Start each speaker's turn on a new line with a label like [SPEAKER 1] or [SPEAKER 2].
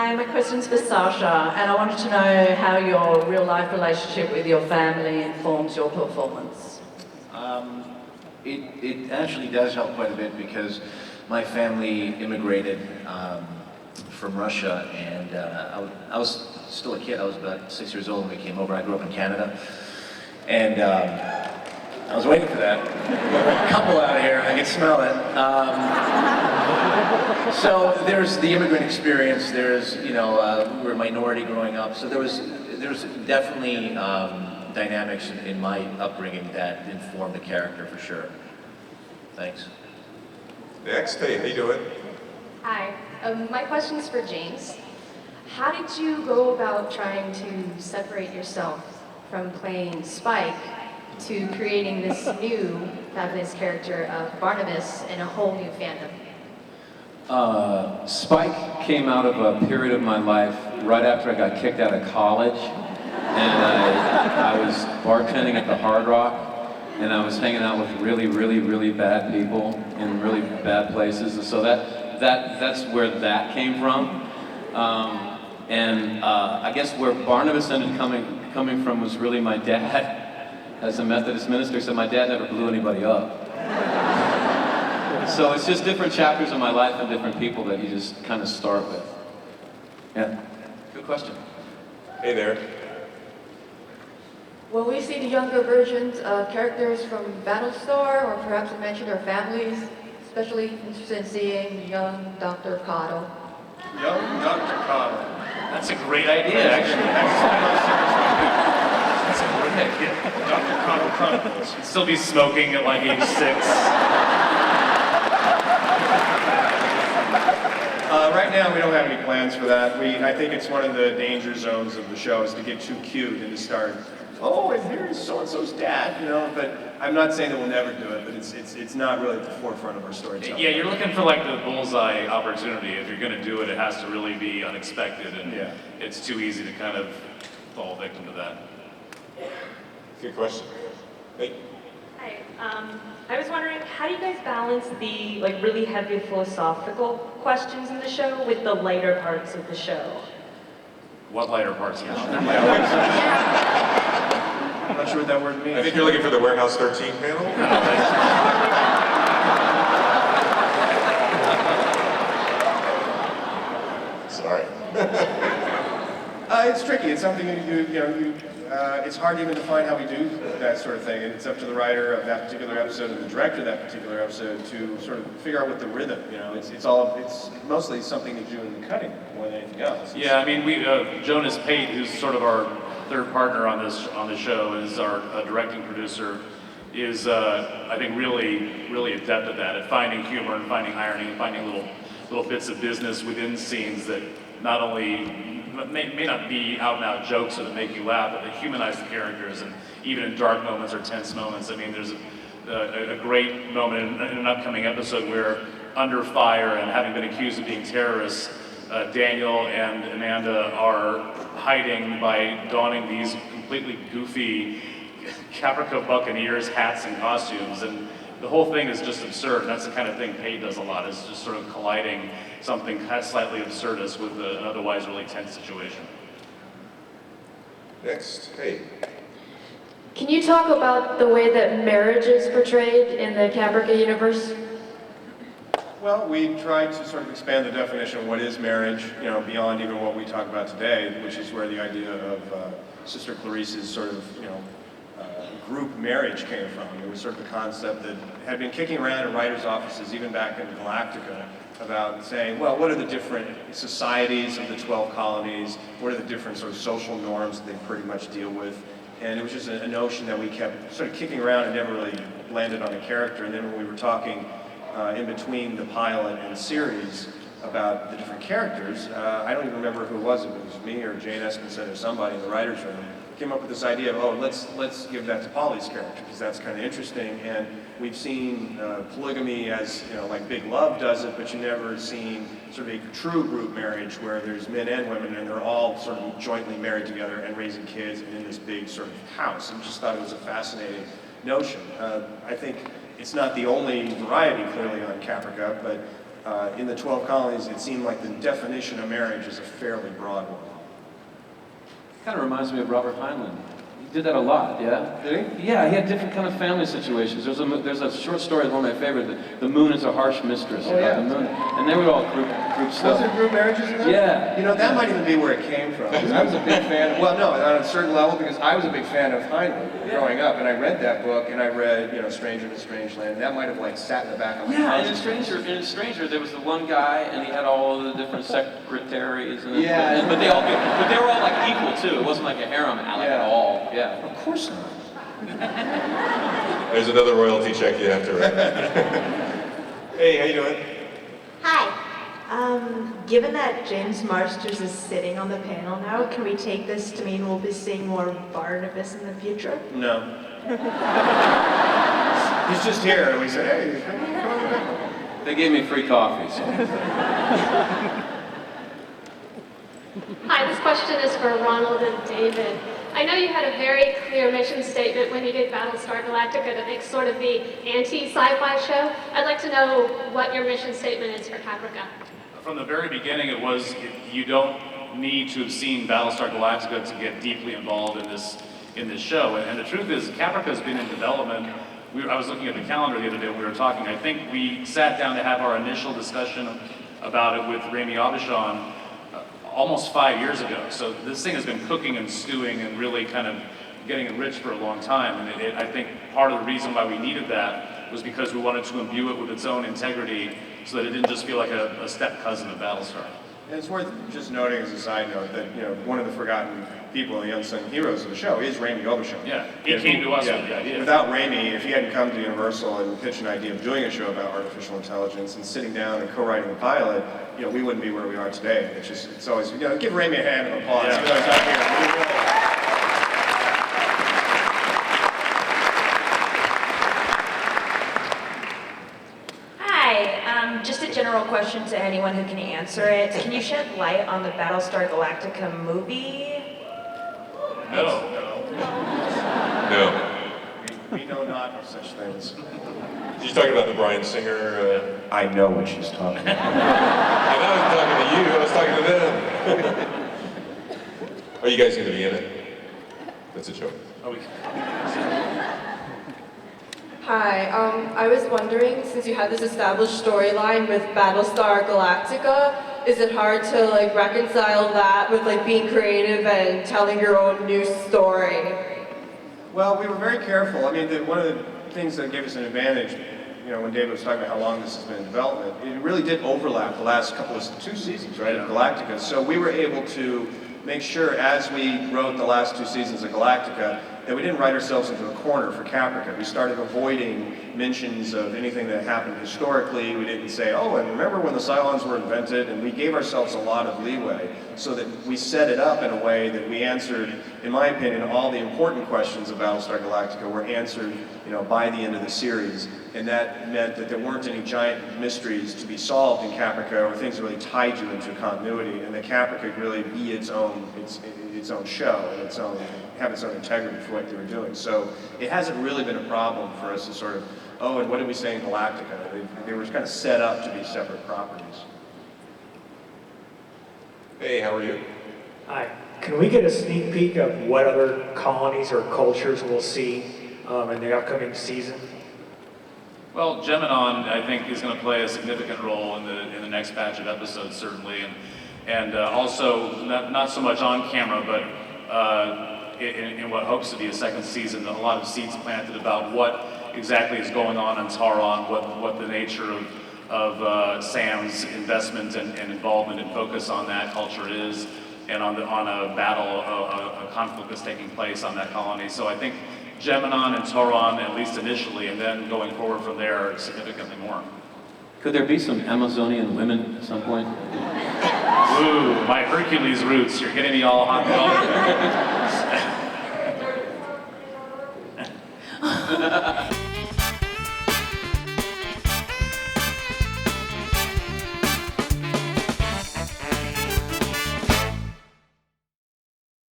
[SPEAKER 1] Hi, my question's for Sasha, and I wanted to know how your real-life relationship with your family informs your performance.
[SPEAKER 2] It actually does help quite a bit because my family immigrated from Russia, and I was still a kid. I was about 6 years old when we came over. I grew up in Canada, and I was waiting for that. A couple out here, I can smell it. So there's the immigrant experience. There's, we were a minority growing up, so there's definitely dynamics in my upbringing that informed the character for sure. Thanks.
[SPEAKER 3] Next, hey, how you doing?
[SPEAKER 4] Hi, my question is for James. How did you go about trying to separate yourself from playing Spike to creating this new fabulous character of Barnabas in a whole new fandom?
[SPEAKER 5] Spike came out of a period of my life right after I got kicked out of college, and I was bartending at the Hard Rock, and I was hanging out with really, really, really bad people in really bad places, and so that's where that came from. I guess where Barnabas ended coming from was really my dad. As a Methodist minister, so my dad never blew anybody up. So it's just different chapters of my life and different people that you just kind of start with. Yeah, good question.
[SPEAKER 3] Hey there.
[SPEAKER 6] Will we see the younger versions of characters from Battlestar, or perhaps you mentioned their families? Especially interested in seeing young Dr. Cottle.
[SPEAKER 7] Young Dr. Cottle.
[SPEAKER 8] That's a great idea, actually. That's a great idea.
[SPEAKER 7] Dr. Cottle Chronicles.
[SPEAKER 8] He'd still be smoking at like age 6.
[SPEAKER 7] Right now, we don't have any plans for that. I think it's one of the danger zones of the show is to get too cute and to start, oh, and here's so-and-so's dad, but I'm not saying that we'll never do it, but it's not really at the forefront of our storytelling.
[SPEAKER 8] Yeah, you're looking for like the bullseye opportunity. If you're going to do it, it has to really be unexpected, and it's too easy to kind of fall victim to that.
[SPEAKER 3] Good question. Hey.
[SPEAKER 9] Hi. I was wondering, how do you guys balance the really heavy philosophical questions in the show with the lighter parts of the show?
[SPEAKER 8] What lighter parts of the show?
[SPEAKER 7] I'm not sure what that word means.
[SPEAKER 3] I think you're looking for the Warehouse 13 panel? Sorry.
[SPEAKER 7] It's tricky. It's something it's hard even to find how we do that sort of thing, and it's up to the writer of that particular episode and the director of that particular episode to sort of figure out what the rhythm. It's mostly something to do in the cutting more than anything else.
[SPEAKER 8] Yeah, I mean, Jonas Pate, who's sort of our third partner on the show, and is our directing producer, is I think really adept at that, at finding humor and finding irony and finding little bits of business within scenes that not only may not be out-and-out jokes that make you laugh, but that humanize the characters, and even in dark moments or tense moments. I mean, there's a great moment in an upcoming episode where, under fire and having been accused of being terrorists, Daniel and Amanda are hiding by donning these completely goofy Caprica Buccaneers hats and costumes, and the whole thing is just absurd, and that's the kind of thing Pate does a lot, is just sort of colliding something slightly absurdist with an otherwise really tense situation.
[SPEAKER 3] Next, hey.
[SPEAKER 6] Can you talk about the way that marriage is portrayed in the Caprica universe?
[SPEAKER 7] Well, we tried to sort of expand the definition of what is marriage, beyond even what we talk about today, which is where the idea of Sister Clarice's sort of, group marriage came from. It was sort of the concept that had been kicking around in writers' offices, even back in Galactica, about saying, well, what are the different societies of the 12 colonies? What are the different sort of social norms that they pretty much deal with? And it was just a notion that we kept sort of kicking around and never really landed on a character. And then when we were talking in between the pilot and the series about the different characters, I don't even remember who it was. If it was me or Jane Espenson or somebody in the writers' room, came up with this idea of, oh, let's give that to Polly's character, because that's kind of interesting. And we've seen polygamy as, like Big Love does it, but you've never seen sort of a true group marriage where there's men and women and they're all sort of jointly married together and raising kids and in this big sort of house. And just thought it was a fascinating notion. I think it's not the only variety clearly on Caprica, but in the 12 colonies, it seemed like the definition of marriage is a fairly broad one.
[SPEAKER 5] Kind of reminds me of Robert Heinlein. He did that a lot, yeah?
[SPEAKER 7] Did he?
[SPEAKER 5] Yeah, he had different kind of family situations. There's a short story, one of my favorites, The Moon is a Harsh Mistress.
[SPEAKER 7] Oh, yeah.
[SPEAKER 5] The moon. And they were all group stuff.
[SPEAKER 7] Was there group marriages in that?
[SPEAKER 5] Yeah.
[SPEAKER 7] You know, that might even be where it came from. 'Cause I was a big fan, well, no, on a certain level, because I was a big fan of Heinlein growing up, and I read that book, and I read, you know, Stranger in a Strange Land, and that might have, like, sat in the back of my
[SPEAKER 5] Yeah,
[SPEAKER 7] house.
[SPEAKER 5] and in Stranger, there was the one guy, and he had all the different secretaries. And
[SPEAKER 7] Yeah.
[SPEAKER 5] but they were all, like, equal, too. It wasn't like a harem at all. Yeah.
[SPEAKER 7] Of course not.
[SPEAKER 3] There's another royalty check you have to write. Hey, how you doing?
[SPEAKER 10] Hi. Given that James Marsters is sitting on the panel now, can we take this to mean we'll be seeing more Barnabas in the future?
[SPEAKER 7] No. He's just here, and we said, hey, come on back.
[SPEAKER 5] They gave me free coffee, so.
[SPEAKER 11] Hi, this question is for Ronald and David. I know you had a very clear mission statement when you did Battlestar Galactica to make sort of the anti-sci-fi show. I'd like to know what your mission statement is for Caprica.
[SPEAKER 8] From the very beginning, it was you don't need to have seen Battlestar Galactica to get deeply involved in this show. And the truth is, Caprica has been in development. I was looking at the calendar the other day when we were talking. I think we sat down to have our initial discussion about it with Rami Abishan almost 5 years ago. So this thing has been cooking and stewing and really kind of getting enriched for a long time. And I think part of the reason why we needed that was because we wanted to imbue it with its own integrity so that it didn't just feel like a step cousin of Battlestar.
[SPEAKER 7] And it's worth just noting as a side note that, you know, one of the forgotten people and the unsung heroes of the show is Rami Abishan.
[SPEAKER 8] Yeah, he came to us with the idea.
[SPEAKER 7] Without Rami, if he hadn't come to Universal and pitched an idea of doing a show about artificial intelligence and sitting down and co-writing the pilot, you know, we wouldn't be where we are today. It's always, you know, give Rami a hand of applause.
[SPEAKER 8] Yeah.
[SPEAKER 7] Even though he's not here.
[SPEAKER 10] Hi. Just a general question to anyone who can answer it. Can you shed light on the Battlestar Galactica movie?
[SPEAKER 8] No.
[SPEAKER 3] No.
[SPEAKER 7] We know not of such things.
[SPEAKER 3] You're talking about the Bryan Singer.
[SPEAKER 7] I know what she's talking about.
[SPEAKER 3] I know I was talking to you. I was talking to them. Are you guys going to be in it? That's a joke.
[SPEAKER 6] Hi, I was wondering, since you had this established storyline with Battlestar Galactica, is it hard to like reconcile that with like being creative and telling your own new story?
[SPEAKER 7] Well, we were very careful. I mean, one of the things that gave us an advantage, you know, when David was talking about how long this has been in development, it really did overlap the last two seasons, right, of Galactica. So we were able to make sure, as we wrote the last 2 seasons of Galactica, that we didn't write ourselves into a corner for Caprica. We started avoiding mentions of anything that happened historically. We didn't say, oh, and remember when the Cylons were invented? And we gave ourselves a lot of leeway so that we set it up in a way that we answered, in my opinion, all the important questions of Battlestar Galactica were answered, you know, by the end of the series. And that meant that there weren't any giant mysteries to be solved in Caprica or things that really tied you into continuity, and that Caprica could really be its own show and have its own integrity for what they were doing. So it hasn't really been a problem for us to sort of, oh, and what did we say in Galactica? They were kind of set up to be separate properties.
[SPEAKER 3] Hey, how are you?
[SPEAKER 12] Hi. Can we get a sneak peek of what other colonies or cultures we'll see in the upcoming season?
[SPEAKER 8] Well, Geminon, I think, is going to play a significant role in the next batch of episodes, certainly, and also not so much on camera, but in what hopes to be a second season, a lot of seeds planted about what exactly is going on in Taron, what the nature of Sam's investment and involvement and focus on that culture is, and on a battle, a conflict that's taking place on that colony. So I think Geminon and Taron, at least initially, and then going forward from there, significantly more.
[SPEAKER 5] Could there be some Amazonian women at some point?
[SPEAKER 8] Ooh, my Hercules roots, you're getting me all hot and bothered.